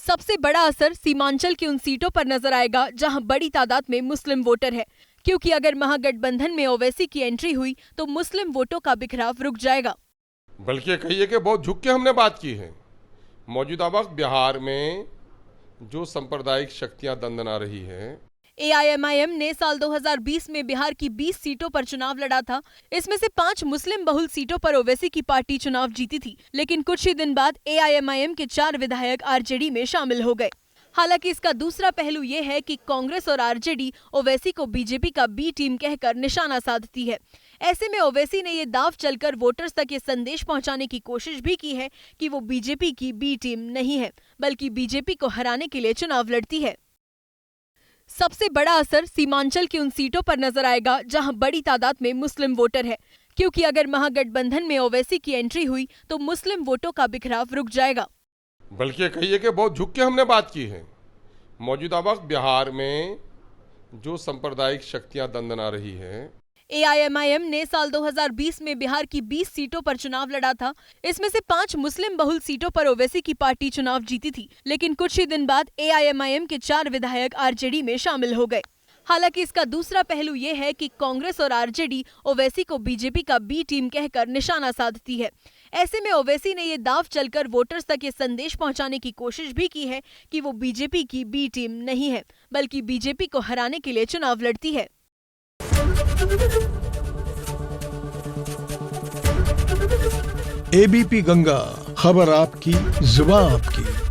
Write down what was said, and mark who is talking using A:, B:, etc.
A: सबसे बड़ा असर सीमांचल की उन सीटों पर नजर आएगा जहां बड़ी तादाद में मुस्लिम वोटर है, क्योंकि अगर महागठबंधन में ओवैसी की एंट्री हुई तो मुस्लिम वोटों का बिखराव रुक जाएगा।
B: बल्कि कहिए कि बहुत झुक के हमने बात की है। मौजूदा वक्त बिहार में जो सांप्रदायिक शक्तियां दंदना रही हैं,
A: एआईएमआईएम ने साल 2020 में बिहार की 20 सीटों पर चुनाव लड़ा था। इसमें से 5 मुस्लिम बहुल सीटों पर ओवैसी की पार्टी चुनाव जीती थी, लेकिन कुछ ही दिन बाद एआईएमआईएम के 4 विधायक आरजेडी में शामिल हो गए। हालांकि इसका दूसरा पहलू ये है कि कांग्रेस और आरजेडी ओवैसी को बीजेपी का बी टीम कहकर निशाना साधती है। ऐसे में ओवैसी ने ये दाव चलकर वोटर्स तक ये संदेश पहुंचाने की कोशिश भी की है कि वो बीजेपी की बी टीम नहीं है, बल्कि बीजेपी को हराने के लिए चुनाव लड़ती है। सबसे बड़ा असर सीमांचल की उन सीटों पर नजर आएगा जहां बड़ी तादाद में मुस्लिम वोटर है, क्योंकि अगर महागठबंधन में ओवैसी की एंट्री हुई तो मुस्लिम वोटों का बिखराव रुक जाएगा।
B: बल्कि कहिए कि बहुत झुक के हमने बात की है। मौजूदा वक्त बिहार में जो सांप्रदायिक शक्तियां दंदना रही हैं,
A: एआईएमआईएम ने साल 2020 में बिहार की 20 सीटों पर चुनाव लड़ा था। इसमें से 5 मुस्लिम बहुल सीटों पर ओवैसी की पार्टी चुनाव जीती थी, लेकिन कुछ ही दिन बाद एआईएमआईएम के 4 विधायक आरजेडी में शामिल हो गए। हालांकि इसका दूसरा पहलू ये है कि कांग्रेस और आरजेडी ओवैसी को बीजेपी का बी टीम कहकर निशाना साधती है। ऐसे में ओवैसी ने ये दाव चलकर वोटर्स तक ये संदेश पहुंचाने की कोशिश भी की है कि वो बीजेपी की बी टीम नहीं है, बल्कि बीजेपी को हराने के लिए चुनाव लड़ती है।
C: एबीपी गंगा, खबर आपकी, जुबान आपकी।